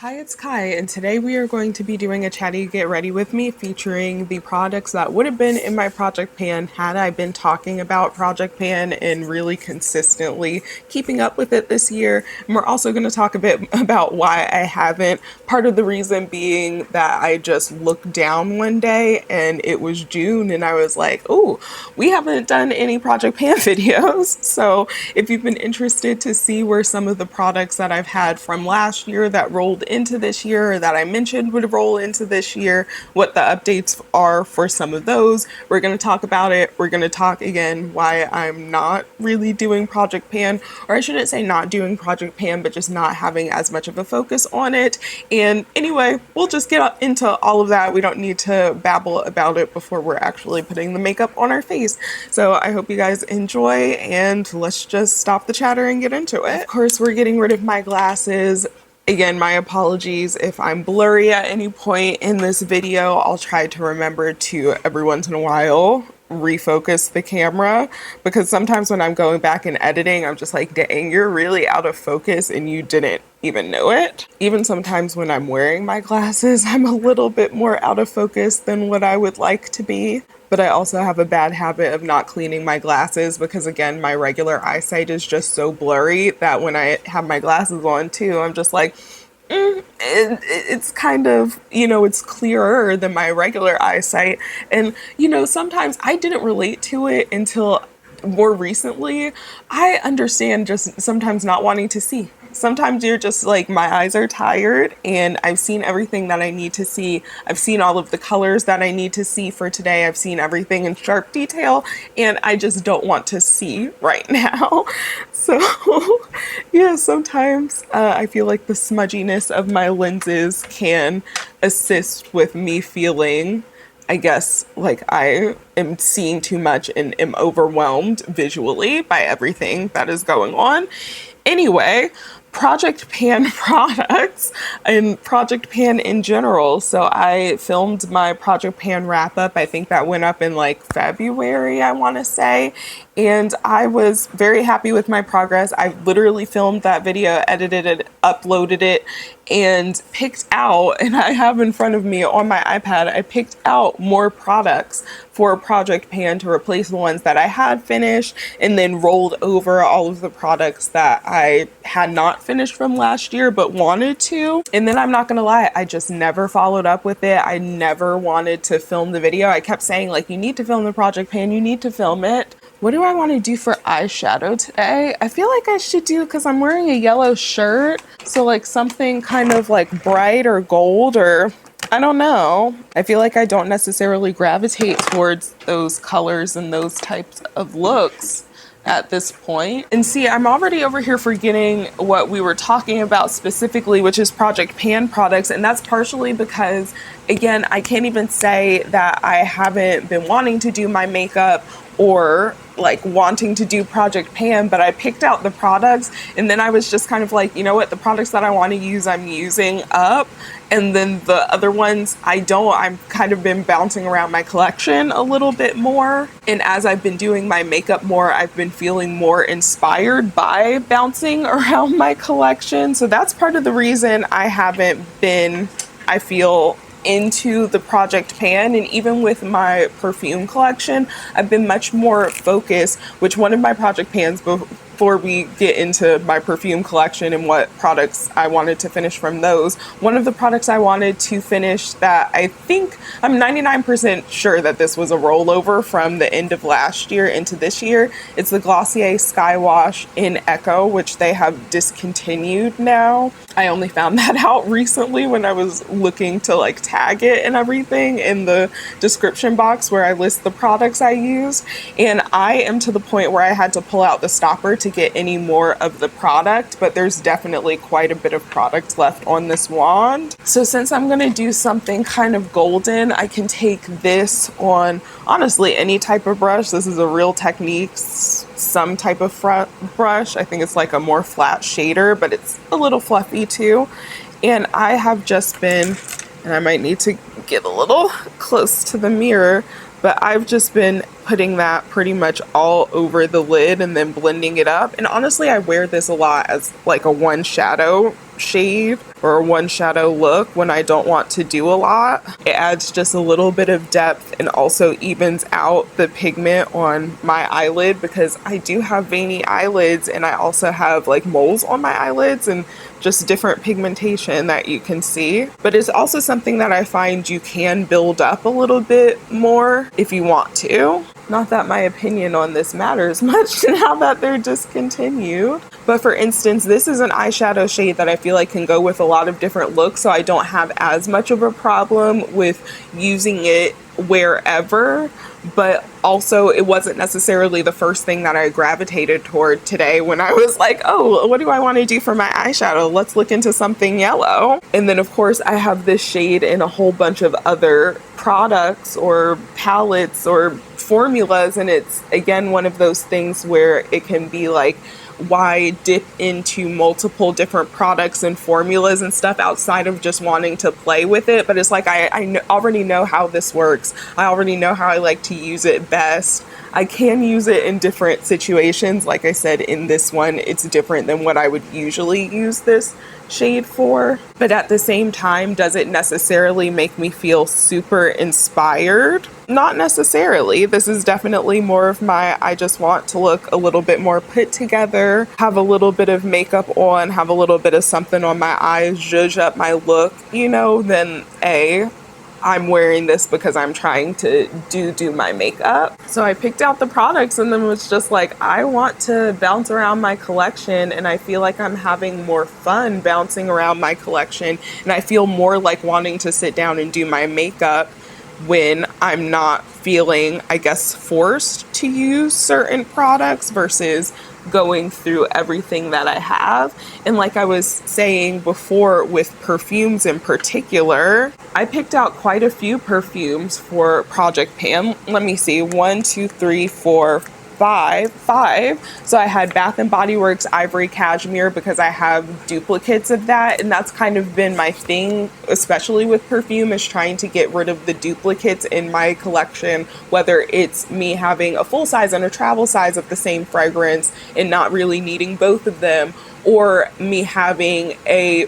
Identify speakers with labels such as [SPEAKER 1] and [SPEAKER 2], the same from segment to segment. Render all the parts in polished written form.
[SPEAKER 1] Hi, it's Kai, and today we are going to be doing a chatty get ready with me featuring the products that would have been in my project pan had I been talking about project pan and really consistently keeping up with it this year. And we're also going to talk a bit about why I haven't. Part of the reason being that I just looked down one day and it was June and I was like, oh, we haven't done any project pan videos. So if you've been interested to see where some of the products that I've had from last year that rolled into this year or that I mentioned would roll into this year, what the updates are for some of those. We're going to talk about it. We're going to talk again why I'm not really doing Project Pan, or I shouldn't say not doing Project Pan, but just not having as much of a focus on it. And anyway, we'll just get into all of that. We don't need to babble about it before we're actually putting the makeup on our face. So I hope you guys enjoy, and let's just stop the chatter and get into it. Of course, we're getting rid of my glasses. Again, my apologies if I'm blurry at any point in this video. I'll try to remember to every once in a while refocus the camera, because sometimes when I'm going back and editing, I'm just like, dang, you're really out of focus and you didn't even know it. Even sometimes when I'm wearing my glasses, I'm a little bit more out of focus than what I would like to be. But I also have a bad habit of not cleaning my glasses because, again, my regular eyesight is just so blurry that when I have my glasses on too, I'm just like, it's kind of, it's clearer than my regular eyesight. And, sometimes I didn't relate to it until more recently. I understand just sometimes not wanting to see. Sometimes you're just like, my eyes are tired and I've seen everything that I need to see. I've seen all of the colors that I need to see for today. I've seen everything in sharp detail and I just don't want to see right now. So yeah, sometimes I feel like the smudginess of my lenses can assist with me feeling, I guess, like I am seeing too much and am overwhelmed visually by everything that is going on. Anyway, Project Pan products and Project Pan in general. So I filmed my Project Pan wrap up. I think that went up in like February, I want to say. And I was very happy with my progress. I literally filmed that video, edited it, uploaded it, and picked out, and I have in front of me on my iPad, I picked out more products for Project Pan to replace the ones that I had finished, and then rolled over all of the products that I had not finished from last year but wanted to. And then I'm not gonna lie, I just never followed up with it. I never wanted to film the video. I kept saying, like, you need to film the Project Pan, you need to film it. What do I want to do for eyeshadow today? I feel like I should do, because I'm wearing a yellow shirt, so like something kind of like bright or gold, or I don't know. I feel like I don't necessarily gravitate towards those colors and those types of looks at this point. And see, I'm already over here forgetting what we were talking about specifically, which is Project Pan products. And that's partially because, again, I can't even say that I haven't been wanting to do my makeup or like wanting to do Project Pan, but I picked out the products and then I was just kind of like, you know what, the products that I want to use, I'm using up. And then the other ones I don't. I've kind of been bouncing around my collection a little bit more. And as I've been doing my makeup more, I've been feeling more inspired by bouncing around my collection. So that's part of the reason I haven't been, I feel, into the Project Pan. And even with my perfume collection, I've been much more focused, which one of my Project Pans, before we get into my perfume collection and what products I wanted to finish from those, one of the products I wanted to finish that I think, I'm 99% sure that this was a rollover from the end of last year into this year. It's the Glossier SkyWash in Echo, which they have discontinued now. I only found that out recently when I was looking to like tag it and everything in the description box where I list the products I used. And I am to the point where I had to pull out the stopper to get any more of the product, but there's definitely quite a bit of product left on this wand. So since I'm gonna do something kind of golden, I can take this on honestly any type of brush. This is a Real Techniques, some type of front brush. I think it's like a more flat shader, but it's a little fluffy too. And I have just been, and I might need to get a little close to the mirror, but I've just been putting that pretty much all over the lid and then blending it up. And honestly, I wear this a lot as like a one shadow shade or one shadow look when I don't want to do a lot. It adds just a little bit of depth and also evens out the pigment on my eyelid, because I do have veiny eyelids and I also have like moles on my eyelids and just different pigmentation that you can see. But it's also something that I find you can build up a little bit more if you want to. Not that my opinion on this matters much now that they're discontinued. But for instance, this is an eyeshadow shade that I feel like can go with a lot of different looks, so I don't have as much of a problem with using it wherever. But also, it wasn't necessarily the first thing that I gravitated toward today when I was like, oh, what do I want to do for my eyeshadow? Let's look into something yellow. And then of course I have this shade in a whole bunch of other products or palettes or formulas, and it's again one of those things where it can be like, why dip into multiple different products and formulas and stuff outside of just wanting to play with it? But it's like I already know how this works. I already know how I like to use it best. I can use it in different situations. Like I said, in this one, it's different than what I would usually use this shade for. But at the same time, does it necessarily make me feel super inspired? Not necessarily. This is definitely more of my, I just want to look a little bit more put together, have a little bit of makeup on, have a little bit of something on my eyes, zhuzh up my look, you know, than I'm wearing this because I'm trying to do my makeup. So I picked out the products and then was just like, I want to bounce around my collection, and I feel like I'm having more fun bouncing around my collection, and I feel more like wanting to sit down and do my makeup when I'm not feeling, I guess, forced to use certain products versus going through everything that I have. And like I was saying before, with perfumes in particular, I picked out quite a few perfumes for Project Pan. Let me see, 1, 2, 3, 4, 5. So I had Bath and Body Works Ivory Cashmere because I have duplicates of that, and that's kind of been my thing, especially with perfume, is trying to get rid of the duplicates in my collection, whether it's me having a full size and a travel size of the same fragrance and not really needing both of them, or me having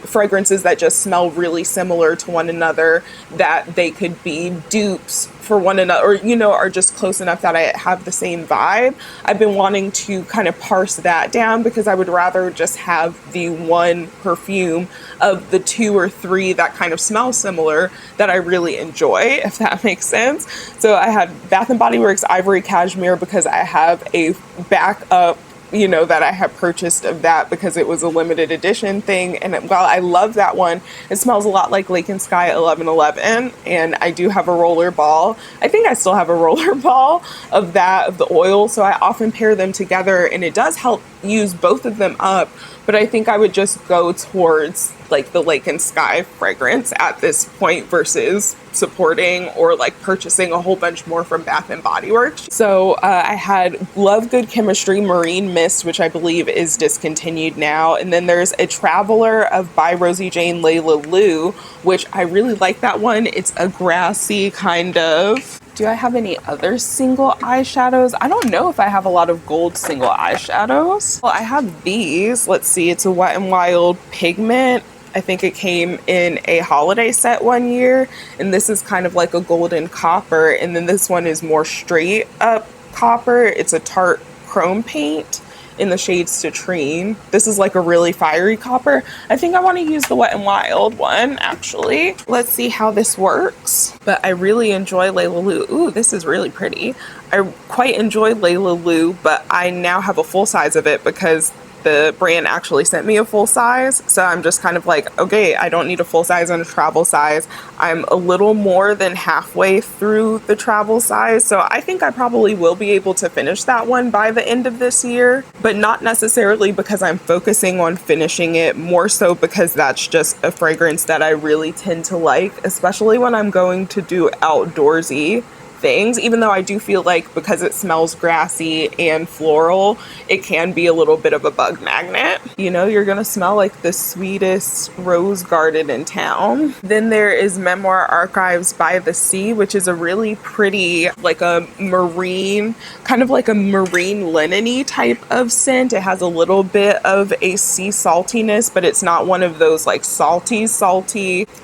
[SPEAKER 1] fragrances that just smell really similar to one another, that they could be dupes for one another, or, you know, are just close enough that I have the same vibe. I've been wanting to kind of parse that down because I would rather just have the one perfume of the 2 or 3 that kind of smell similar that I really enjoy, if that makes sense. So I had Bath and Body Works Ivory Cashmere because I have a backup, you know, that I have purchased of that because it was a limited edition thing. And while I love that one, it smells a lot like Lake and Sky 1111. And I do have a roller ball. I think I still have a roller ball of that, of the oil. So I often pair them together, and it does help use both of them up. But I think I would just go towards like the Lake and Sky fragrance at this point versus supporting or like purchasing a whole bunch more from Bath and Body Works. So I had Love Good Chemistry Marine Mist, which I believe is discontinued now. And then there's a Traveler of by Rosie Jane Layla Lou, which I really like that one. It's a grassy kind of. Do I have any other single eyeshadows? I don't know if I have a lot of gold single eyeshadows. Well, I have these. Let's see. It's a Wet n Wild Pigment. I think it came in a holiday set one year, and this is kind of like a golden copper, and then this one is more straight up copper. It's a tart chrome paint in the shade Citrine. This is like a really fiery copper. I think I want to use the Wet n Wild one, actually. Let's see how this works. But I really enjoy Layla Lou. Ooh, this is really pretty. I quite enjoy Layla Lou, but I now have a full size of it because the brand actually sent me a full size. So I'm just kind of like, okay, I don't need a full size and a travel size. I'm a little more than halfway through the travel size. So I think I probably will be able to finish that one by the end of this year, but not necessarily because I'm focusing on finishing it, more so because that's just a fragrance that I really tend to like, especially when I'm going to do outdoorsy things, even though I do feel like because it smells grassy and floral, it can be a little bit of a bug magnet. You know, you're gonna smell like the sweetest rose garden in town. Then there is Memoir Archives by the Sea, which is a really pretty, like a marine, kind of like a marine linen-y type of scent. It has a little bit of a sea saltiness, but it's not one of those like salty,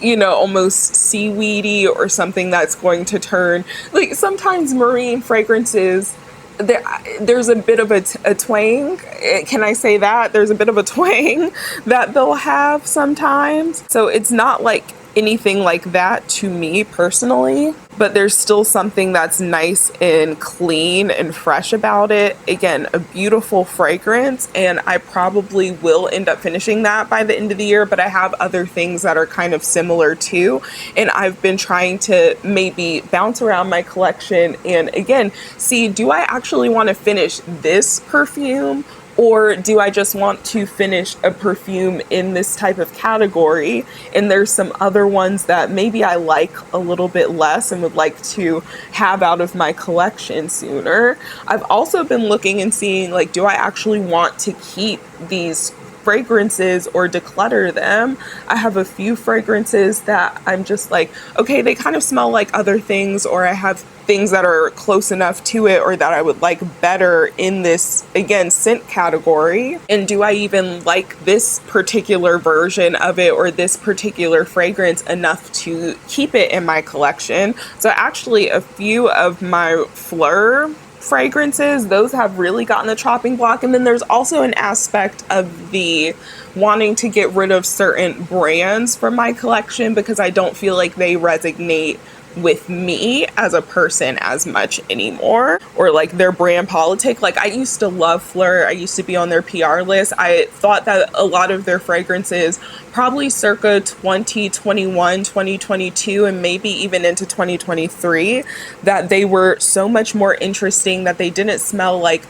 [SPEAKER 1] you know, almost seaweedy or something that's going to turn, like sometimes marine fragrances, there's a bit of a twang. Can I say that? There's a bit of a twang that they'll have sometimes. So it's not like anything like that to me personally, but there's still something that's nice and clean and fresh about it. Again, a beautiful fragrance, and I probably will end up finishing that by the end of the year, but I have other things that are kind of similar too, and I've been trying to maybe bounce around my collection and again see, do I actually want to finish this perfume, or do I just want to finish a perfume in this type of category? And there's some other ones that maybe I like a little bit less and would like to have out of my collection sooner. I've also been looking and seeing, like, do I actually want to keep these fragrances or declutter them? I have a few fragrances that I'm just like, okay, they kind of smell like other things, or I have things that are close enough to it or that I would like better in this, again, scent category. And do I even like this particular version of it or this particular fragrance enough to keep it in my collection? So actually a few of my Fleur fragrances, those have really gotten the chopping block. And then there's also an aspect of the wanting to get rid of certain brands from my collection because I don't feel like they resonate with me as a person as much anymore, or like their brand politic. Like, I used to love Fleur. I used to be on their PR list. I thought that a lot of their fragrances, probably circa 2021, 2022, and maybe even into 2023, that they were so much more interesting, that they didn't smell like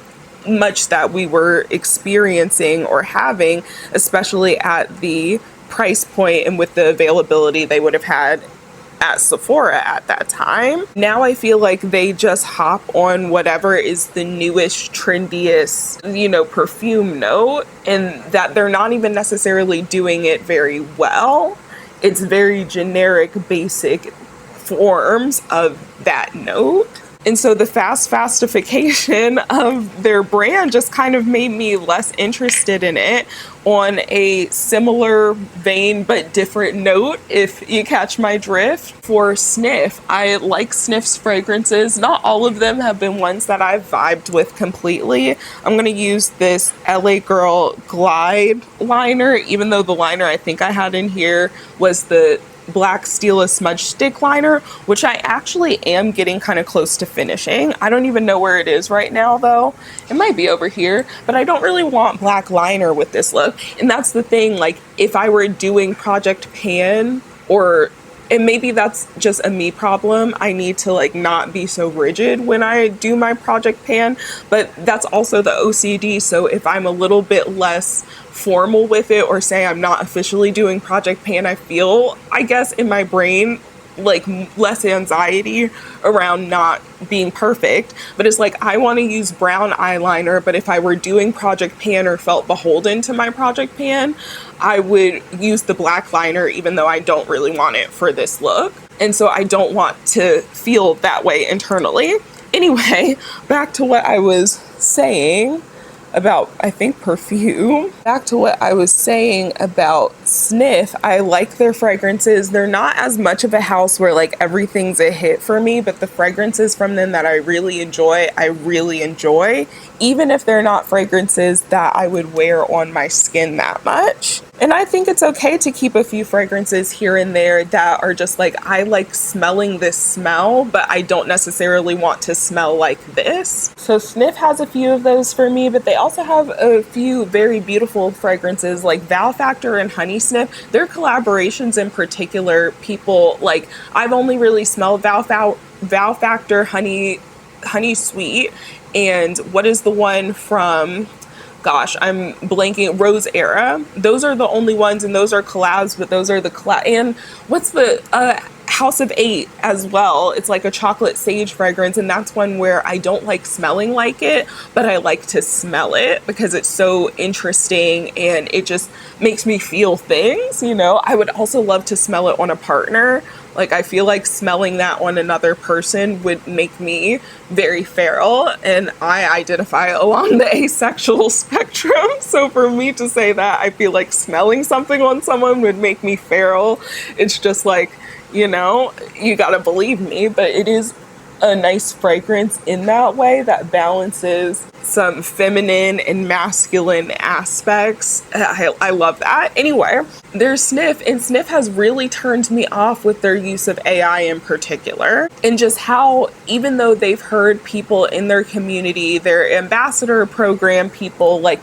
[SPEAKER 1] much that we were experiencing or having, especially at the price point and with the availability they would have had at Sephora at that time. Now I feel like they just hop on whatever is the newest, trendiest, you know, perfume note, and that they're not even necessarily doing it very well. It's very generic, basic forms of that note. And so the fastification of their brand just kind of made me less interested in it on a similar vein but different note, if you catch my drift. For Sniff, I like Sniff's fragrances. Not all of them have been ones that I've vibed with completely. I'm going to use this LA Girl Glide liner, even though the liner I think I had in here was the Black Stila Smudge Stick liner, which I actually am getting kind of close to finishing. I don't even know where it is right now though. It might be over here, but I don't really want black liner with this look. And that's the thing, like if I were doing Project Pan, or and maybe that's just a me problem, I need to like not be so rigid when I do my Project Pan, but that's also the OCD. So if I'm a little bit less formal with it, or say I'm not officially doing Project Pan, I feel, I guess in my brain, like less anxiety around not being perfect. But it's like, I want to use brown eyeliner, but if I were doing Project Pan or felt beholden to my Project Pan, I would use the black liner, even though I don't really want it for this look. And so I don't want to feel that way internally. Anyway, back to what I was saying about, I think, perfume. Back to what I was saying about Sniff. I like their fragrances. They're not as much of a house where like everything's a hit for me, but the fragrances from them that I really enjoy, even if they're not fragrances that I would wear on my skin that much. And I think it's okay to keep a few fragrances here and there that are just like, I like smelling this smell, but I don't necessarily want to smell like this. So Sniff has a few of those for me, but they also have a few very beautiful fragrances like Val Factor and Honey Sniff. Their collaborations in particular, people like, I've only really smelled Val Factor, Honey Sweet, and what is the one from, gosh, I'm blanking, Rose Era. Those are the only ones, and those are collabs, but those are the collab. And what's the House of Eight as well. It's like a chocolate sage fragrance, and that's one where I don't like smelling like it, but I like to smell it because it's so interesting and it just makes me feel things, you know. I would also love to smell it on a partner. Like, I feel like smelling that on another person would make me very feral, and I identify along the asexual spectrum. So for me to say that I feel like smelling something on someone would make me feral, it's just like, you know, you gotta believe me, but it is a nice fragrance in that way that balances some feminine and masculine aspects. I love that. Anyway, there's Sniff, and Sniff has really turned me off with their use of AI in particular, and just how, even though they've heard people in their community, their ambassador program people, like,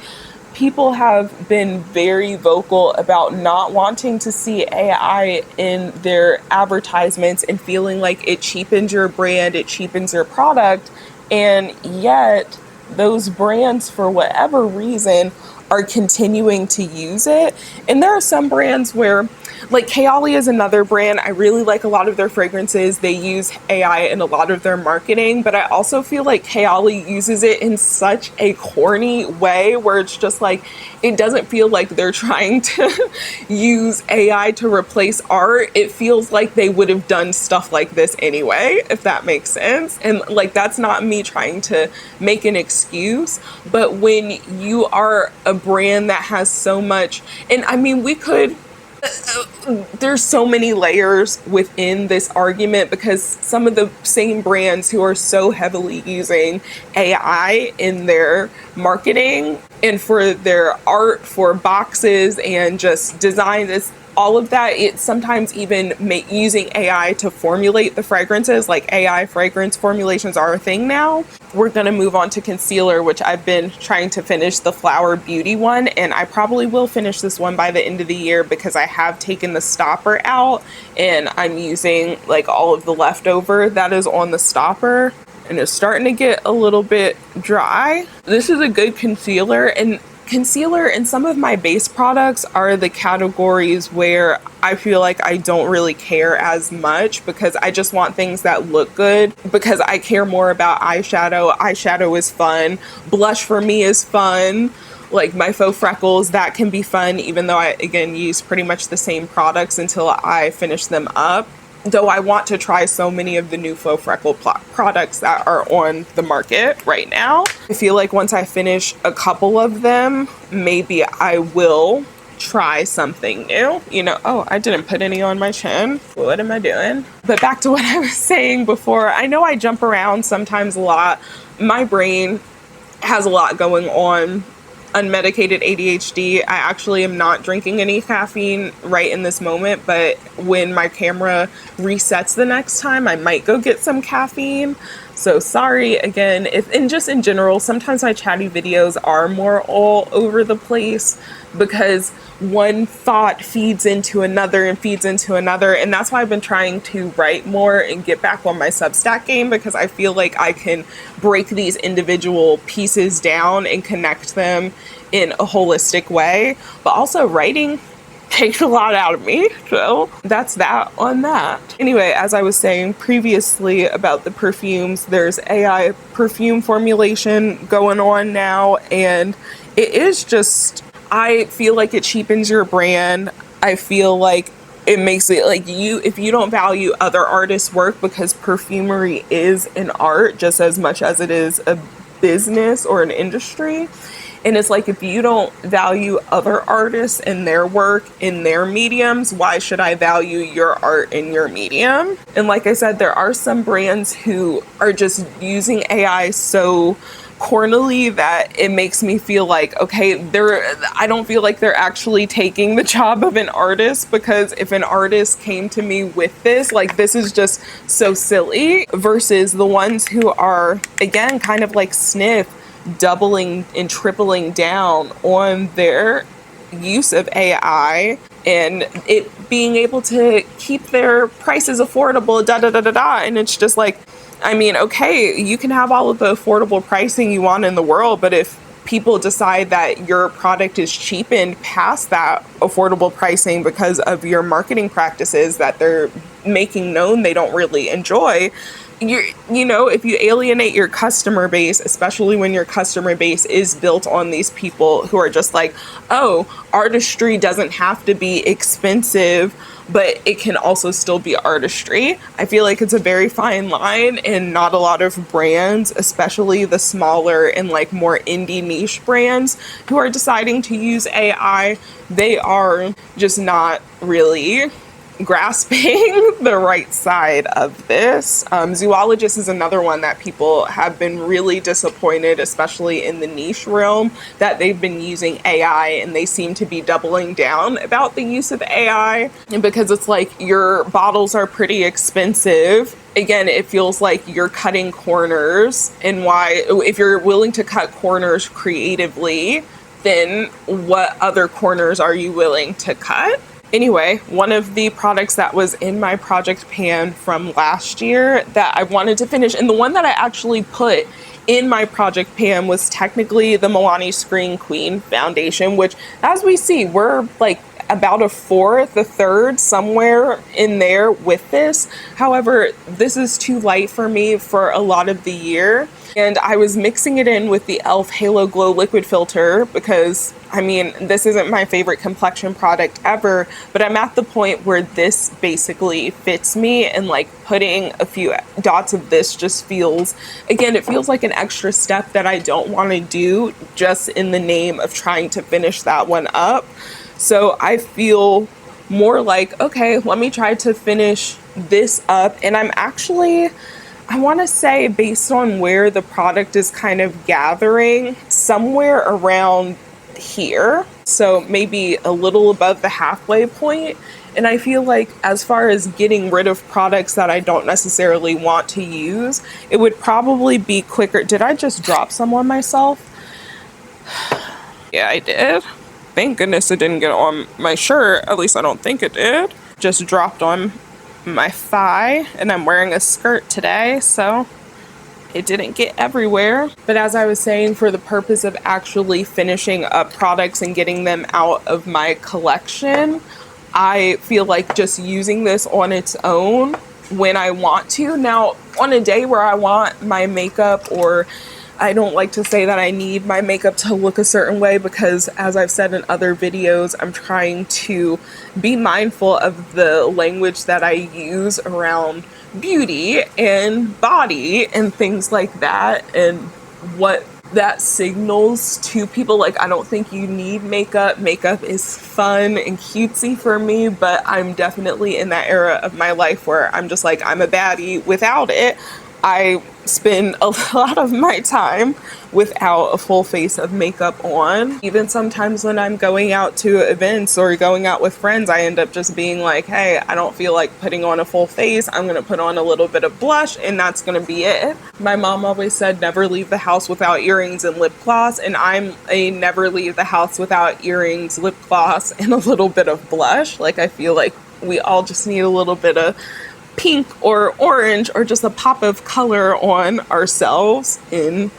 [SPEAKER 1] people have been very vocal about not wanting to see AI in their advertisements and feeling like it cheapens your brand, it cheapens your product. And yet those brands, for whatever reason, are continuing to use it. And there are some brands where, like Kayali is another brand. I really like a lot of their fragrances. They use AI in a lot of their marketing, but I also feel like Kayali uses it in such a corny way where it's just like, it doesn't feel like they're trying to use AI to replace art. It feels like they would have done stuff like this anyway, if that makes sense. And like, that's not me trying to make an excuse, but when you are a brand that has so much, and I mean, we could, there's so many layers within this argument, because some of the same brands who are so heavily using AI in their marketing and for their art, for boxes and just design, this, all of that, it's sometimes even using AI to formulate the fragrances. Like, AI fragrance formulations are a thing now. We're gonna move on to concealer, which I've been trying to finish the Flower Beauty one, and I probably will finish this one by the end of the year because I have taken the stopper out and I'm using like all of the leftover that is on the stopper, and it's starting to get a little bit dry. This is a good concealer, and concealer and some of my base products are the categories where I feel like I don't really care as much, because I just want things that look good, because I care more about eyeshadow. Eyeshadow is fun. Blush for me is fun. Like my faux freckles, that can be fun, even though I, again, use pretty much the same products until I finish them up. Though I want to try so many of the new faux freckle products that are on the market right now. I feel like once I finish a couple of them, maybe I will try something new. You know, oh, I didn't put any on my chin. What am I doing? But back to what I was saying before, I know I jump around sometimes a lot. My brain has a lot going on. Unmedicated ADHD. I actually am not drinking any caffeine right in this moment, but when my camera resets the next time, I might go get some caffeine. So sorry again, and just in general, sometimes my chatty videos are more all over the place because one thought feeds into another and feeds into another. And that's why I've been trying to write more and get back on my Substack game, because I feel like I can break these individual pieces down and connect them in a holistic way. But also writing takes a lot out of me. So that's that on that. Anyway, as I was saying previously about the perfumes, there's AI perfume formulation going on now, and it is just, I feel like it cheapens your brand. I feel like it makes it like if you don't value other artists' work, because perfumery is an art just as much as it is a business or an industry. And it's like, if you don't value other artists and their work in their mediums, why should I value your art in your medium? And like I said, there are some brands who are just using AI so cornily that it makes me feel like, okay, I don't feel like they're actually taking the job of an artist, because if an artist came to me with this, like, this is just so silly, versus the ones who are, again, kind of like Sniff, doubling and tripling down on their use of AI and it being able to keep their prices affordable, and it's just like, I mean, okay, you can have all of the affordable pricing you want in the world, but if people decide that your product is cheapened past that affordable pricing because of your marketing practices that they're making known they don't really enjoy, you know, if you alienate your customer base, especially when your customer base is built on these people who are just like, oh, artistry doesn't have to be expensive, but it can also still be artistry. I feel like it's a very fine line, and not a lot of brands, especially the smaller and like more indie niche brands who are deciding to use AI, they are just not really grasping the right side of this. Zoologist is another one that people have been really disappointed, especially in the niche realm, that they've been using AI, and they seem to be doubling down about the use of AI, and because it's like, your bottles are pretty expensive. Again, it feels like you're cutting corners, and why, if you're willing to cut corners creatively, then what other corners are you willing to cut? Anyway, one of the products that was in my project pan from last year that I wanted to finish, and the one that I actually put in my project pan, was technically the Milani Screen Queen foundation, which, as we see, we're like about a third, somewhere in there with this. However, this is too light for me for a lot of the year. And I was mixing it in with the e.l.f. Halo Glow liquid filter because, I mean, this isn't my favorite complexion product ever, but I'm at the point where this basically fits me, and like putting a few dots of this just feels, again, it feels like an extra step that I don't want to do just in the name of trying to finish that one up. So I feel more like, okay, let me try to finish this up. And I'm actually, I want to say, based on where the product is kind of gathering, somewhere around here. So maybe a little above the halfway point. And I feel like, as far as getting rid of products that I don't necessarily want to use, it would probably be quicker. Did I just drop some on myself? Yeah, I did. Thank goodness it didn't get on my shirt. At least I don't think it did. Just dropped on my thigh, and I'm wearing a skirt today, so it didn't get everywhere. But as I was saying, for the purpose of actually finishing up products and getting them out of my collection, I feel like just using this on its own when I want to. Now, on a day where I want my makeup, or I don't like to say that I need my makeup to look a certain way, because as I've said in other videos, I'm trying to be mindful of the language that I use around beauty and body and things like that, and what that signals to people. Like, I don't think you need makeup. Makeup is fun and cutesy for me, but I'm definitely in that era of my life where I'm just like, I'm a baddie without it. I spend a lot of my time without a full face of makeup on. Even sometimes when I'm going out to events or going out with friends, I end up just being like, hey, I don't feel like putting on a full face. I'm gonna put on a little bit of blush, and that's gonna be it. My mom always said never leave the house without earrings and lip gloss, and I'm a never leave the house without earrings, lip gloss, and a little bit of blush. Like, I feel like we all just need a little bit of pink or orange, or just a pop of color on ourselves in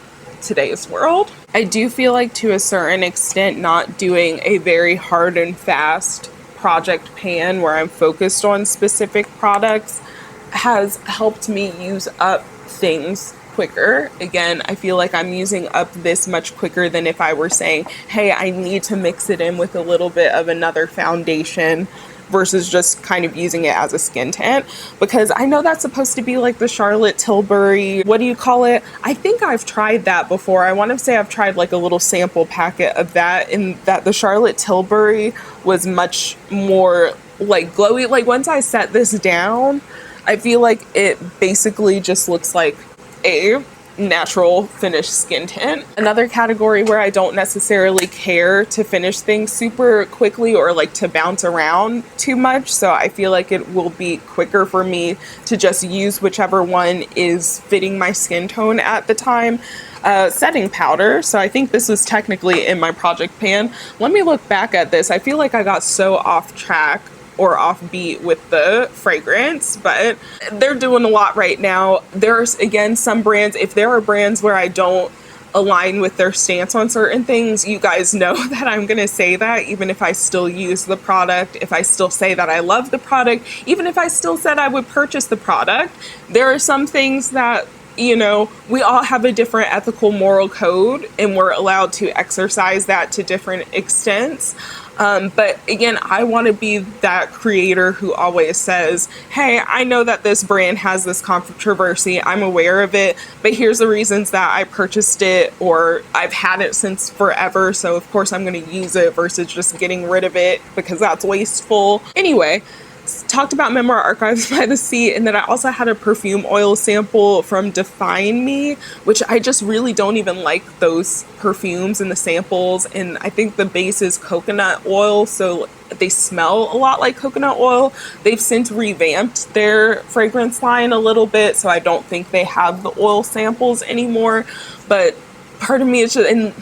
[SPEAKER 1] today's world. I do feel like, to a certain extent, not doing a very hard and fast project pan where I'm focused on specific products has helped me use up things quicker. Again, I feel like I'm using up this much quicker than if I were saying, hey, I need to mix it in with a little bit of another foundation, versus just kind of using it as a skin tint, because I know that's supposed to be like the Charlotte Tilbury, what do you call it? I think I've tried that before. I want to say I've tried like a little sample packet of that, and that the Charlotte Tilbury was much more like glowy. Like, once I set this down, I feel like it basically just looks like a natural finished skin tint. Another category where I don't necessarily care to finish things super quickly or like to bounce around too much, so I feel like it will be quicker for me to just use whichever one is fitting my skin tone at the time. Setting powder. So I think this is technically in my project pan. Let me look back at this. I feel like I got so off track or offbeat with the fragrance, but they're doing a lot right now. There's, again, some brands, if there are brands where I don't align with their stance on certain things. You guys know that I'm gonna say that even if I still use the product, if I still say that I love the product, even if I still said I would purchase the product, there are some things that, you know, we all have a different ethical moral code and we're allowed to exercise that to different extents. But again, I want to be that creator who always says, hey, I know that this brand has this controversy. I'm aware of it, but here's the reasons that I purchased it, or I've had it since forever. So of course I'm going to use it versus just getting rid of it because that's wasteful. Anyway, talked about Memoir Archives by the Sea, and then I also had a perfume oil sample from Define Me, which I just really don't even like those perfumes in the samples, and I think the base is coconut oil, so they smell a lot like coconut oil. They've since revamped their fragrance line a little bit, so I don't think they have the oil samples anymore, but part of me is just, and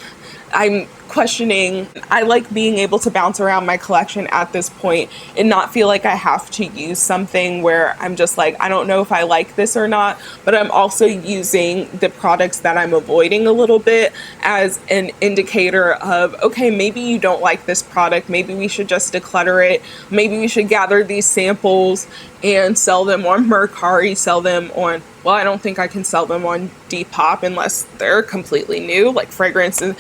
[SPEAKER 1] I'm questioning, I like being able to bounce around my collection at this point and not feel like I have to use something where I'm just like, I don't know if I like this or not, but I'm also using the products that I'm avoiding a little bit as an indicator of, okay, maybe you don't like this product, maybe we should just declutter it, maybe we should gather these samples and sell them on Mercari, sell them on, well, I don't think I can sell them on Depop unless they're completely new, like fragrances.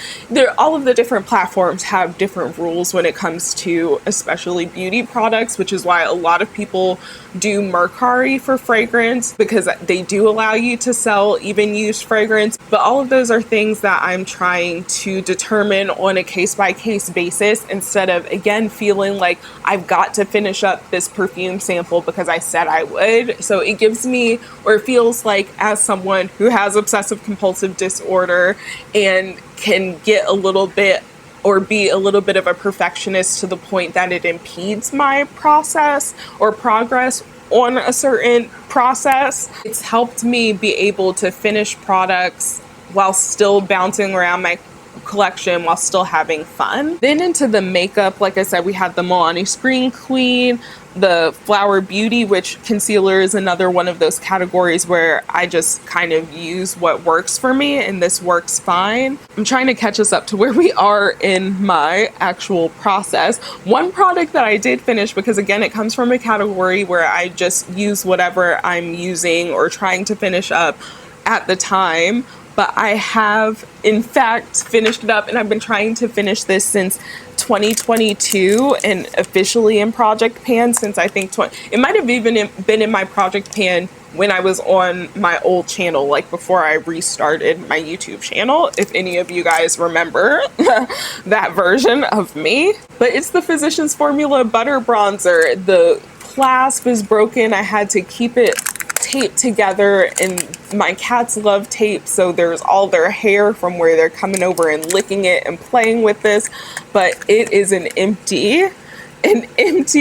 [SPEAKER 1] All of the different platforms have different rules when it comes to especially beauty products, which is why a lot of people do Mercari for fragrance, because they do allow you to sell even used fragrance. But all of those are things that I'm trying to determine on a case-by-case basis, instead of, again, feeling like I've got to finish up this perfume sample because I said I would. So it gives me, or it feels like, as someone who has obsessive compulsive disorder and can get a little bit or be a little bit of a perfectionist to the point that it impedes my process or progress on a certain process, it's helped me be able to finish products while still bouncing around my collection while still having fun. Then into the makeup, like I said, we had the Milani Screen Queen, the Flower Beauty, which concealer is another one of those categories where I just kind of use what works for me, and this works fine. I'm trying to catch us up to where we are in my actual process. One product that I did finish, because again, it comes from a category where I just use whatever I'm using or trying to finish up at the time, but I have in fact finished it up, and I've been trying to finish this since 2022 and officially in Project Pan since I think it might have even been in my Project Pan when I was on my old channel, like before I restarted my YouTube channel, if any of you guys remember that version of me. But it's the Physicians Formula Butter Bronzer. The clasp is broken. I had to keep it taped together, and my cats love tape, so there's all their hair from where they're coming over and licking it and playing with this. But it is an empty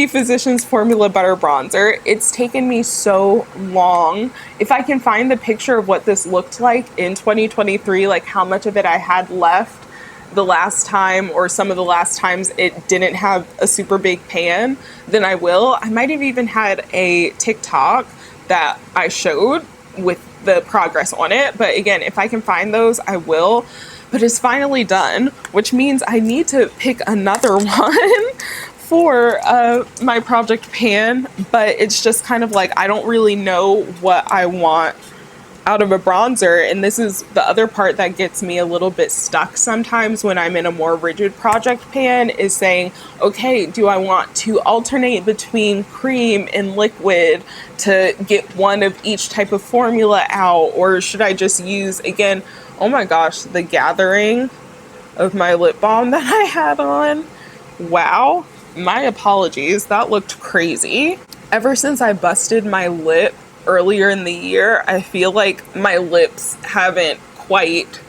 [SPEAKER 1] Physicians Formula Butter Bronzer. It's taken me so long. If I can find the picture of what this looked like in 2023, like how much of it I had left the last time, or some of the last times it didn't have a super big pan, then I will. I might have even had a TikTok that I showed with the progress on it, but again, if I can find those, I will. But it's finally done, which means I need to pick another one for my Project Pan, but it's just kind of like, I don't really know what I want out of a bronzer, and this is the other part that gets me a little bit stuck sometimes when I'm in a more rigid Project Pan, is saying, okay, do I want to alternate between cream and liquid to get one of each type of formula out, or should I just use, again, oh my gosh, the gathering of my lip balm that I had on. Wow, my apologies, that looked crazy. Ever since I busted my lip earlier in the year, I feel like my lips haven't quite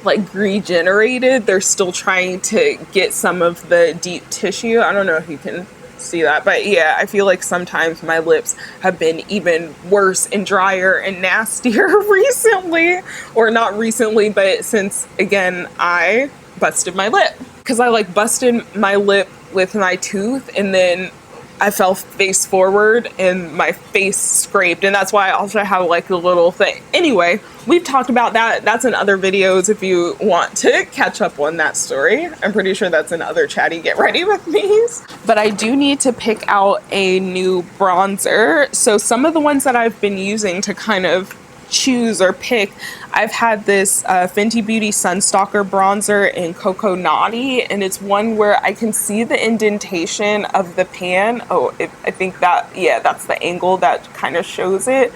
[SPEAKER 1] like regenerated. They're still trying to get some of the deep tissue. I don't know if you can see that, but yeah, I feel like sometimes my lips have been even worse and drier and nastier recently, or not recently, but since again I busted my lip, because I like busted my lip with my tooth and then I fell face forward and my face scraped, and that's why I also have like a little thing. Anyway, we've talked about that. That's in other videos if you want to catch up on that story. I'm pretty sure that's in other chatty get ready with me's. But I do need to pick out a new bronzer. So some of the ones that I've been using to kind of choose or pick, I've had this Fenty Beauty Sunstalker bronzer in Cocoa Naughty, and it's one where I can see the indentation of the pan. I think that, yeah, that's the angle that kind of shows it.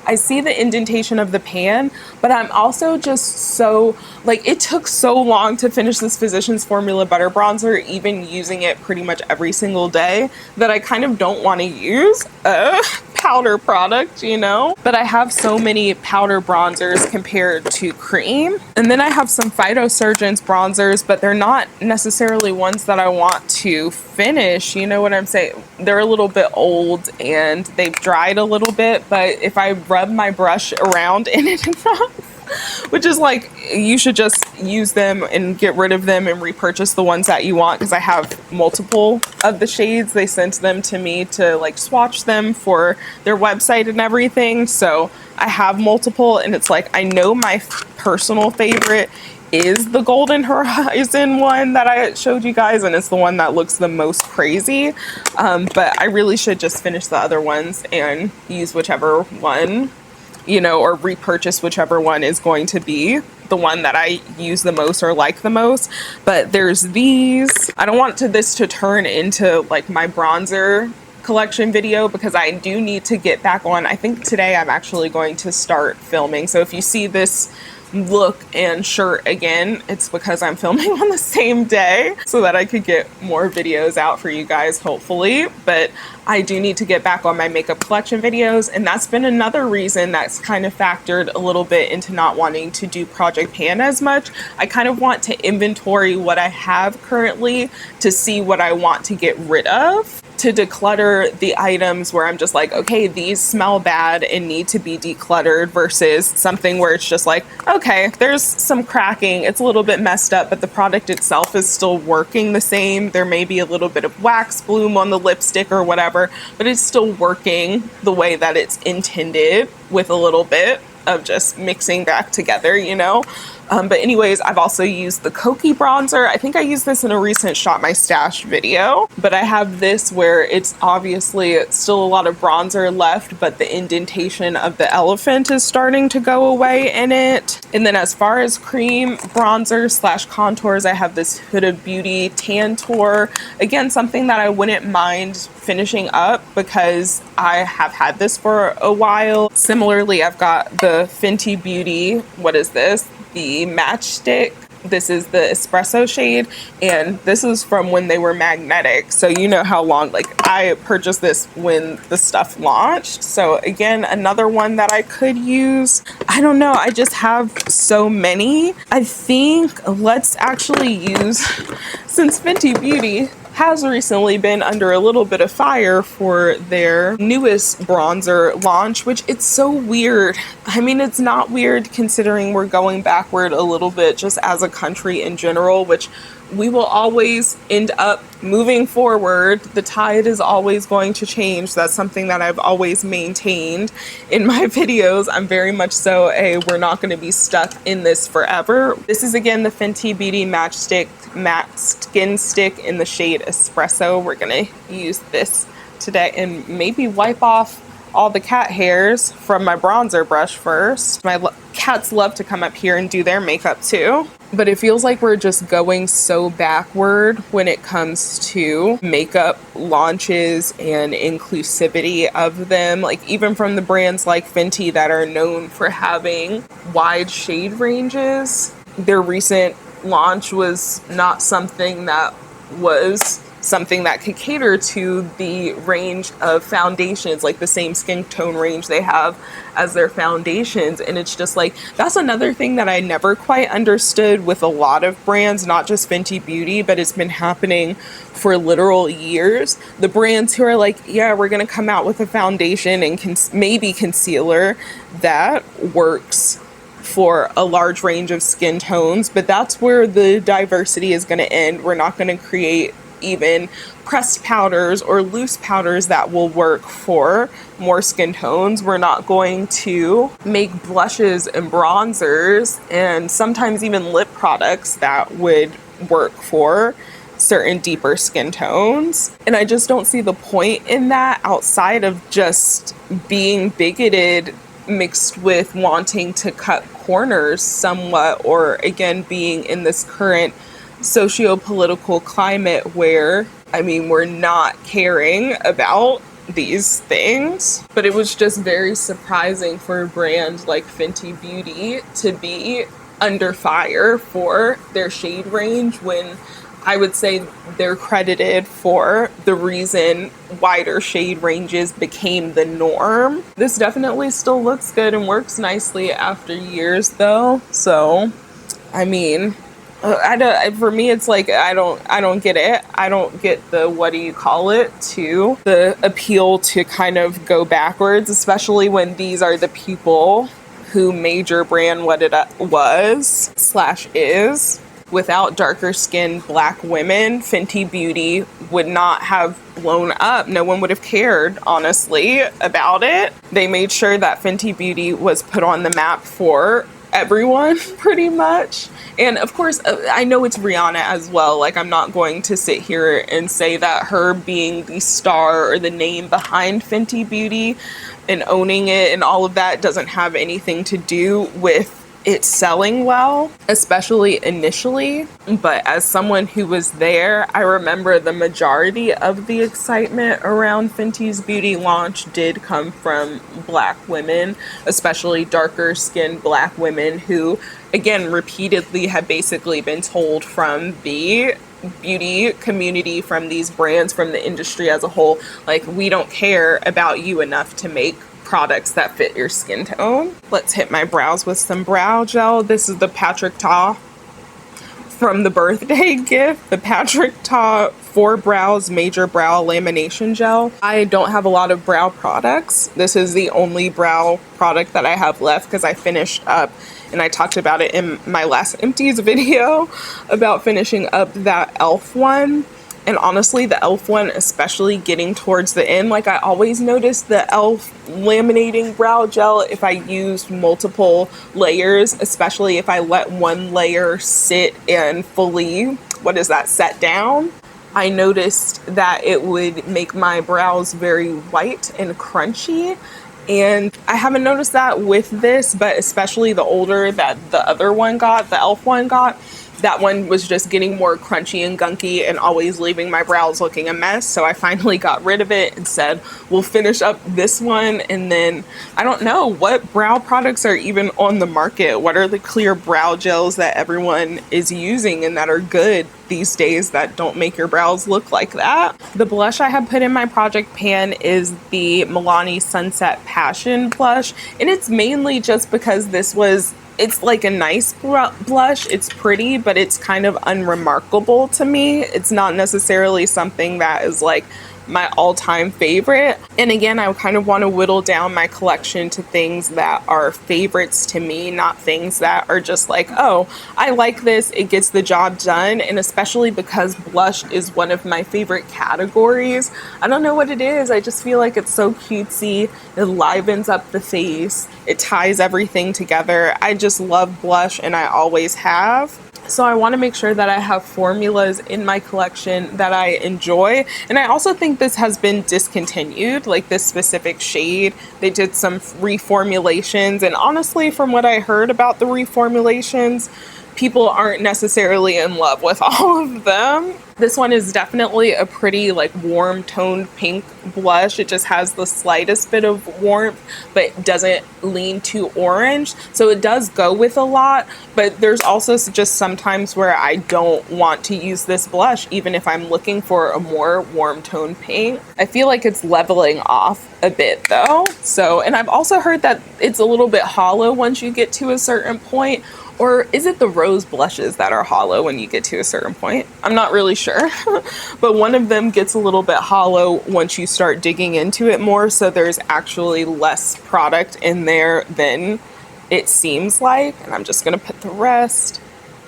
[SPEAKER 1] I see the indentation of the pan, but I'm also just so, like, it took so long to finish this Physicians Formula Butter Bronzer, even using it pretty much every single day, that I kind of don't want to use a powder product, you know? But I have so many powder bronzers compared to cream. And then I have some Phytosurgeons bronzers, but they're not necessarily ones that I want to finish, you know what I'm saying? They're a little bit old and they've dried a little bit, but if I rub my brush around in it enough, which is like, you should just use them and get rid of them and repurchase the ones that you want, because I have multiple of the shades. They sent them to me to like swatch them for their website and everything, so I have multiple, and it's like, I know my personal favorite is the Golden Horizon one that I showed you guys, and it's the one that looks the most crazy, but I really should just finish the other ones and use whichever one, you know, or repurchase whichever one is going to be the one that I use the most or like the most. But there's these. I don't want this to turn into like my bronzer collection video, because I do need to get back on. I think today I'm actually going to start filming. So if you see this look and shirt again, it's because I'm filming on the same day so that I could get more videos out for you guys, hopefully. But I do need to get back on my makeup collection videos, and that's been another reason that's kind of factored a little bit into not wanting to do Project Pan as much. I kind of want to inventory what I have currently to see what I want to get rid of, to declutter the items where I'm just like, okay, these smell bad and need to be decluttered, versus something where it's just like, okay, there's some cracking, it's a little bit messed up, but the product itself is still working the same. There may be a little bit of wax bloom on the lipstick or whatever, but it's still working the way that it's intended, with a little bit of just mixing back together, you know? But anyways, I've also used the Kokie bronzer. I think I used this in a recent Shop My Stash video, but I have this where it's obviously still a lot of bronzer left, but the indentation of the elephant is starting to go away in it. And then as far as cream bronzer slash contours, I have this Huda Beauty Tantour. Again, something that I wouldn't mind finishing up because I have had this for a while. Similarly, I've got the Fenty Beauty, what is this? The Matchstick. This is the espresso shade, and this is from when they were magnetic, so you know how long, like, I purchased this when the stuff launched. So again, another one that I could use. I don't know, I just have so many. I think let's actually use, since Fenty Beauty has recently been under a little bit of fire for their newest bronzer launch, which it's so weird. I mean, it's not weird considering we're going backward a little bit just as a country in general, which we will always end up moving forward. The tide is always going to change. That's something that I've always maintained in my videos. I'm very much so we're not going to be stuck in this forever. This is again the Fenty Beauty Matchstick Matte Skin Stick in the shade Espresso. We're going to use this today and maybe wipe off all the cat hairs from my bronzer brush first. My cats love to come up here and do their makeup too. But it feels like we're just going so backward when it comes to makeup launches and inclusivity of them. Like, even from the brands like Fenty that are known for having wide shade ranges, their recent launch was not something that could cater to the range of foundations, like the same skin tone range they have as their foundations. And it's just like, that's another thing that I never quite understood with a lot of brands, not just Fenty Beauty, but it's been happening for literal years. The brands who are like, yeah, we're gonna come out with a foundation and maybe concealer that works for a large range of skin tones, but that's where the diversity is going to end. We're not going to create even pressed powders or loose powders that will work for more skin tones. We're not going to make blushes and bronzers and sometimes even lip products that would work for certain deeper skin tones. And I just don't see the point in that outside of just being bigoted mixed with wanting to cut corners somewhat, or again being in this current socio-political climate where, I mean, we're not caring about these things. But it was just very surprising for a brand like Fenty Beauty to be under fire for their shade range when I would say they're credited for the reason wider shade ranges became the norm. This definitely still looks good and works nicely after years though. So, I mean, for me, it's like, I don't get it. I don't get the, what do you call it, to the appeal to kind of go backwards, especially when these are the people who made your brand what it was / is. Without darker skinned Black women, Fenty Beauty would not have blown up. No one would have cared, honestly, about it. They made sure that Fenty Beauty was put on the map for everyone, pretty much. And of course, I know it's Rihanna as well. Like, I'm not going to sit here and say that her being the star or the name behind Fenty Beauty and owning it and all of that doesn't have anything to do with it's selling well, especially initially. But as someone who was there, I remember the majority of the excitement around Fenty's Beauty launch did come from Black women, especially darker skinned Black women who, again, repeatedly have basically been told from the beauty community, from these brands, from the industry as a whole, like, we don't care about you enough to make products that fit your skin tone. Let's hit my brows with some brow gel. This is the Patrick Ta from the birthday gift, the Patrick Ta 4 Brows Major Brow Lamination Gel. I don't have a lot of brow products. This is the only brow product that I have left because I finished up, and I talked about it in my last empties video about finishing up that e.l.f. one. And honestly, the e.l.f. one, especially getting towards the end, like, I always noticed the e.l.f. laminating brow gel if I used multiple layers, especially if I let one layer sit and fully, set down. I noticed that it would make my brows very white and crunchy. And I haven't noticed that with this, but especially the older that the other one got, the e.l.f. one got, that one was just getting more crunchy and gunky and always leaving my brows looking a mess. So I finally got rid of it and said, we'll finish up this one. And then I don't know what brow products are even on the market. What are the clear brow gels that everyone is using and that are good these days that don't make your brows look like that? The blush I have put in my project pan is the Milani Sunset Passion blush. And it's mainly just because it's like a nice blush. It's pretty, but it's kind of unremarkable to me. It's not necessarily something that is like my all-time favorite. And again, I kind of want to whittle down my collection to things that are favorites to me, not things that are just like, oh, I like this, it gets the job done. And especially because blush is one of my favorite categories. I don't know what it is. I just feel like it's so cutesy. It livens up the face. It ties everything together. I just love blush, and I always have. So I want to make sure that I have formulas in my collection that I enjoy. And I also think this has been discontinued, like this specific shade. They did some reformulations, and honestly, from what I heard about the reformulations, people aren't necessarily in love with all of them. This one is definitely a pretty like warm toned pink blush. It just has the slightest bit of warmth, but doesn't lean too orange. So it does go with a lot, but there's also just sometimes where I don't want to use this blush, even if I'm looking for a more warm toned pink. I feel like it's leveling off a bit though. So, and I've also heard that it's a little bit hollow once you get to a certain point. Or is it the rose blushes that are hollow when you get to a certain point? I'm not really sure. But one of them gets a little bit hollow once you start digging into it more. So there's actually less product in there than it seems like. And I'm just going to put the rest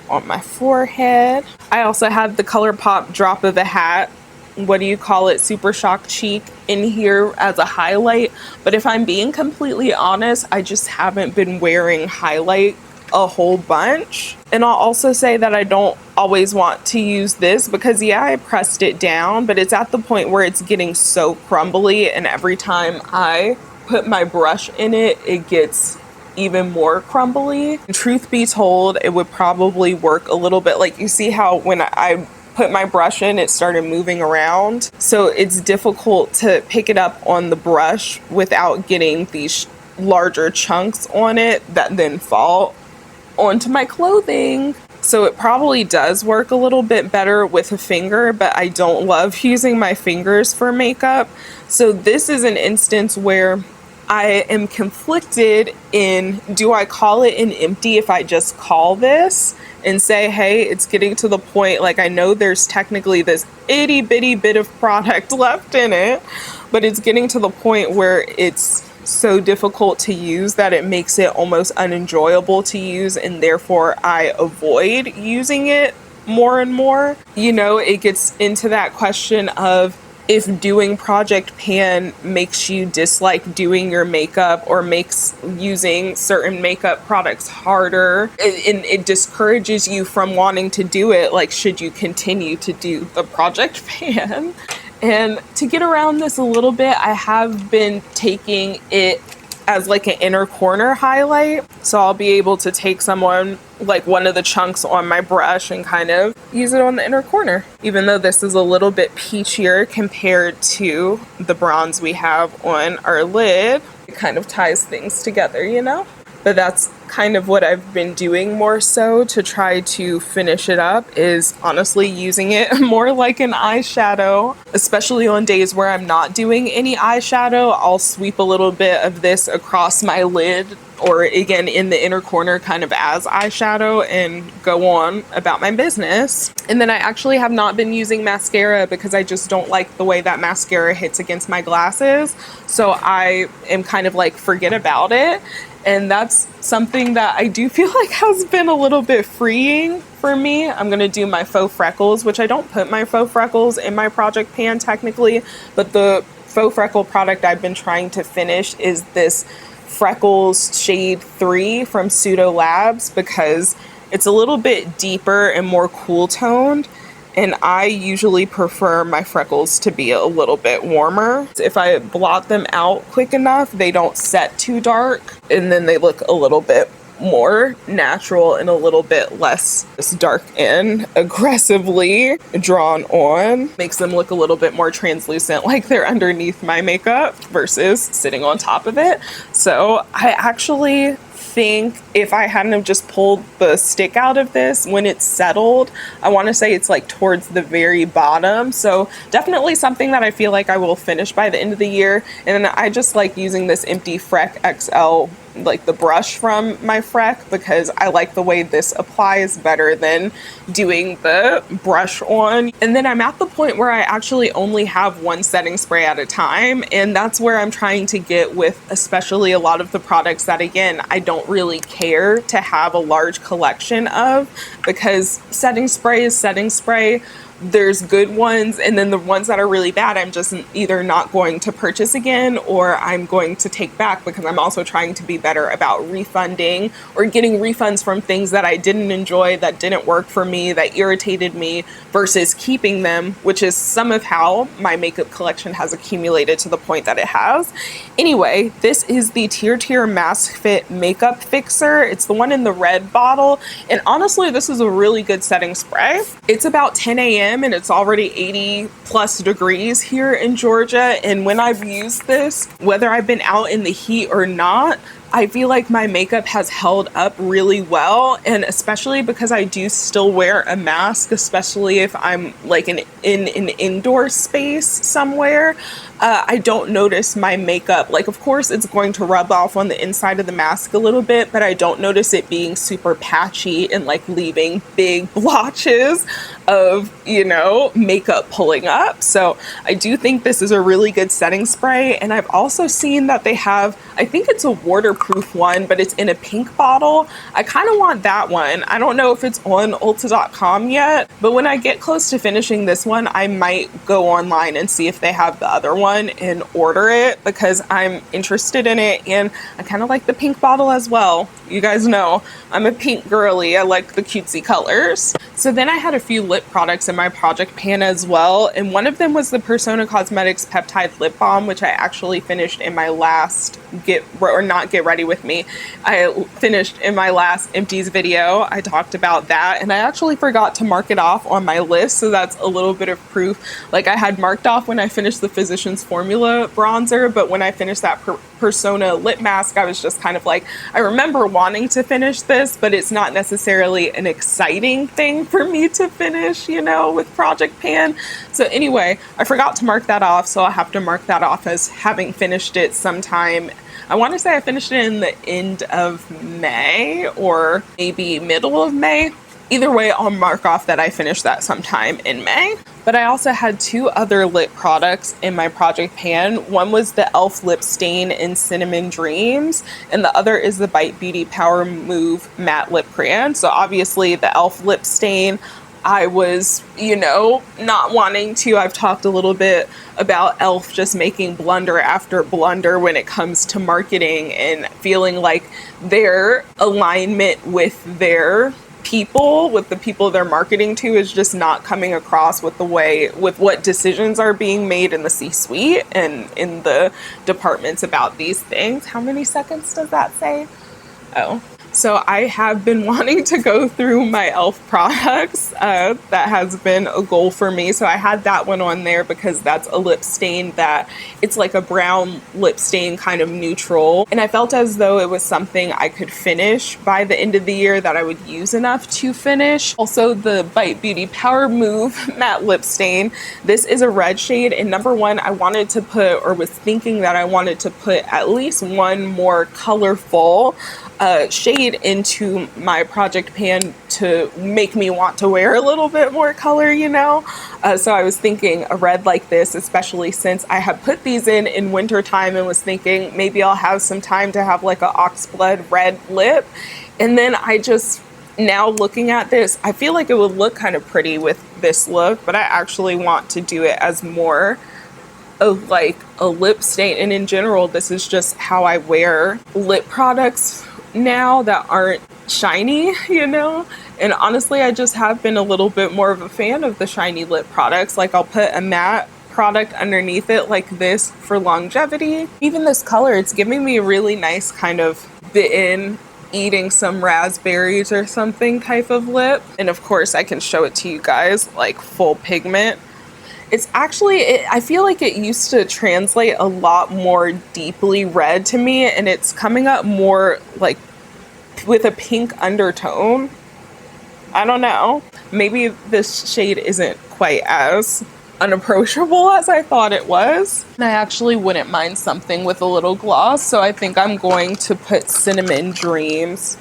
[SPEAKER 1] on my forehead. I also have the Colourpop Drop of a Hat, what do you call it, Super Shock Cheek in here as a highlight. But if I'm being completely honest, I just haven't been wearing highlight a whole bunch. And I'll also say that I don't always want to use this because yeah, I pressed it down, but it's at the point where it's getting so crumbly, and every time I put my brush in it, it gets even more crumbly. And truth be told, it would probably work a little bit, like you see how when I put my brush in, it started moving around. So it's difficult to pick it up on the brush without getting these larger chunks on it that then fall onto my clothing. So it probably does work a little bit better with a finger, but I don't love using my fingers for makeup. So this is an instance where I am conflicted in, do I call it an empty if I just call this and say, hey, it's getting to the point, like I know there's technically this itty bitty bit of product left in it, but it's getting to the point where it's so difficult to use that it makes it almost unenjoyable to use, and therefore I avoid using it more and more. You know, it gets into that question of if doing project pan makes you dislike doing your makeup or makes using certain makeup products harder, and it discourages you from wanting to do it, like should you continue to do the project pan? And to get around this a little bit, I have been taking it as like an inner corner highlight. So I'll be able to take like one of the chunks on my brush and kind of use it on the inner corner. Even though this is a little bit peachier compared to the bronze we have on our lid, it kind of ties things together, you know? But that's kind of what I've been doing more so to try to finish it up, is honestly using it more like an eyeshadow, especially on days where I'm not doing any eyeshadow. I'll sweep a little bit of this across my lid or again in the inner corner kind of as eyeshadow and go on about my business. And then I actually have not been using mascara because I just don't like the way that mascara hits against my glasses. So I am kind of like forget about it. And that's something that I do feel like has been a little bit freeing for me. I'm going to do my faux freckles, which I don't put my faux freckles in my project pan technically, but the faux freckle product I've been trying to finish is this Freckles Shade 3 from Pseudo Labs because it's a little bit deeper and more cool toned. And I usually prefer my freckles to be a little bit warmer. If I blot them out quick enough, they don't set too dark, and then they look a little bit more natural and a little bit less dark and aggressively drawn on. Makes them look a little bit more translucent, like they're underneath my makeup versus sitting on top of it. So I actually think if I hadn't have just pulled the stick out of this when it's settled, I want to say it's like towards the very bottom. So definitely something that I feel like I will finish by the end of the year. And then I just like using this empty Freck XL, like the brush from my Freck, because I like the way this applies better than doing the brush on. And then I'm at the point where I actually only have one setting spray at a time, and that's where I'm trying to get with especially a lot of the products that again I don't really care to have a large collection of, because setting spray is setting spray. There's good ones, and then the ones that are really bad I'm just either not going to purchase again or I'm going to take back, because I'm also trying to be better about refunding or getting refunds from things that I didn't enjoy, that didn't work for me, that irritated me, versus keeping them, which is some of how my makeup collection has accumulated to the point that it has. Anyway, this is the Tier Mask Fit Makeup Fixer. It's the one in the red bottle, and honestly this is a really good setting spray. It's about 10 a.m. and it's already 80 plus degrees here in Georgia, and when I've used this, whether I've been out in the heat or not, I feel like my makeup has held up really well, and especially because I do still wear a mask, especially if I'm like in an indoor space somewhere. I don't notice my makeup, like of course it's going to rub off on the inside of the mask a little bit, but I don't notice it being super patchy and like leaving big blotches of, you know, makeup pulling up. So I do think this is a really good setting spray, and I've also seen that they have, I think it's a waterproof waterproof one, but it's in a pink bottle. I kind of want that one. I don't know if it's on Ulta.com yet, but when I get close to finishing this one, I might go online and see if they have the other one and order it, because I'm interested in it, and I kind of like the pink bottle as well. You guys know I'm a pink girly. I like the cutesy colors. So then I had a few lip products in my project pan as well, and one of them was the Persona Cosmetics Peptide Lip Balm, which I actually finished in my last Get Ready With Me. I finished in my last empties video. I talked about that, and I actually forgot to mark it off on my list, so that's a little bit of proof. Like, I had marked off when I finished the Physicians Formula bronzer, but when I finished that Persona lip mask, I was just kind of like, I remember wanting to finish this, but it's not necessarily an exciting thing for me to finish, you know, with Project Pan. So anyway, I forgot to mark that off, so I'll have to mark that off as having finished it sometime. I want to say I finished it in the end of May or maybe middle of May. Either way, I'll mark off that I finished that sometime in May. But I also had two other lip products in my project pan. One was the e.l.f. Lip Stain in Cinnamon Dreams, and the other is the Bite Beauty Powermove Matte Lip Crayon. So obviously the e.l.f. Lip Stain, I was, you know, not wanting to. I've talked a little bit about e.l.f. just making blunder after blunder when it comes to marketing, and feeling like their alignment with their people, with the people they're marketing to, is just not coming across with what decisions are being made in the C-suite and in the departments about these things. How many seconds does that say? Oh. So I have been wanting to go through my e.l.f. products. That has been a goal for me. So I had that one on there because that's a lip stain that it's like a brown lip stain, kind of neutral. And I felt as though it was something I could finish by the end of the year, that I would use enough to finish. Also, the Bite Beauty Powermove Matte Lip Stain. This is a red shade. And number one, I wanted to put, or was thinking that I wanted to put at least one more colorful shade into my project pan to make me want to wear a little bit more color, you know? So I was thinking a red like this, especially since I have put these in winter time, and was thinking maybe I'll have some time to have like a oxblood red lip. And then I just, now looking at this, I feel like it would look kind of pretty with this look, but I actually want to do it as more of like a lip stain. And in general, this is just how I wear lip products now that aren't shiny, you know? And honestly, I just have been a little bit more of a fan of the shiny lip products. Like, I'll put a matte product underneath it like this for longevity. Even this color, it's giving me a really nice kind of bitten, eating some raspberries or something type of lip. And of course, I can show it to you guys like full pigment. It's actually, I feel like it used to translate a lot more deeply red to me, and it's coming up more like with a pink undertone. I don't know. Maybe this shade isn't quite as unapproachable as I thought it was. And I actually wouldn't mind something with a little gloss, so I think I'm going to put Cinnamon Dreams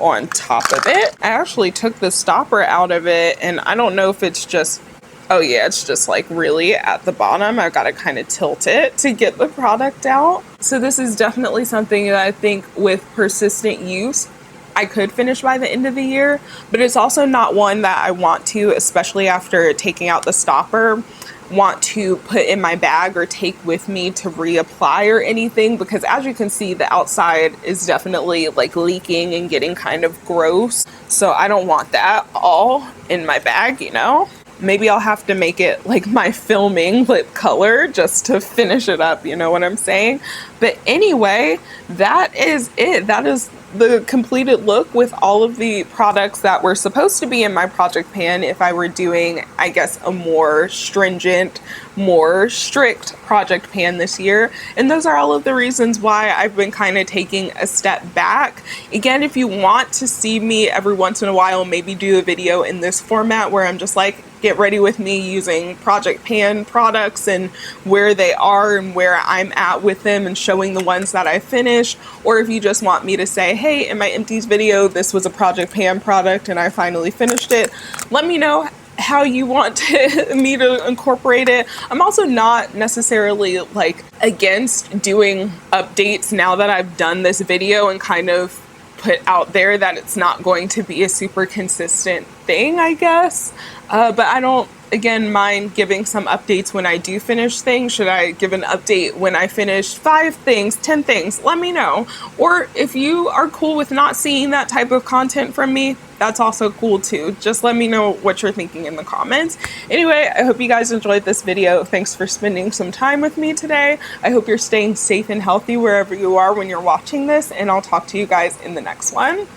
[SPEAKER 1] on top of it. I actually took the stopper out of it, and I don't know if it's just, oh yeah, it's just like really at the bottom. I've got to kind of tilt it to get the product out. So this is definitely something that I think with persistent use, I could finish by the end of the year, but it's also not one that I want to, especially after taking out the stopper, want to put in my bag or take with me to reapply or anything, because as you can see, the outside is definitely like leaking and getting kind of gross. So I don't want that all in my bag, you know? Maybe I'll have to make it like my filming lip color just to finish it up, you know what I'm saying? But anyway, that is it. That is the completed look with all of the products that were supposed to be in my project pan if I were doing, I guess, a more stringent, more strict project pan this year. And those are all of the reasons why I've been kind of taking a step back. Again, if you want to see me every once in a while maybe do a video in this format where I'm just like, get ready with me using project pan products and where they are and where I'm at with them and showing the ones that I finished, or if you just want me to say, hey, in my empties video, this was a project pan product and I finally finished it, let me know. how you want me to incorporate it. I'm also not necessarily like against doing updates now that I've done this video and kind of put out there that it's not going to be a super consistent thing, I guess. But I don't, again, mind giving some updates when I do finish things. Should I give an update when I finish 5 things, 10 things? Let me know. Or if you are cool with not seeing that type of content from me, that's also cool too. Just let me know what you're thinking in the comments. Anyway, I hope you guys enjoyed this video. Thanks for spending some time with me today. I hope you're staying safe and healthy wherever you are when you're watching this, and I'll talk to you guys in the next one.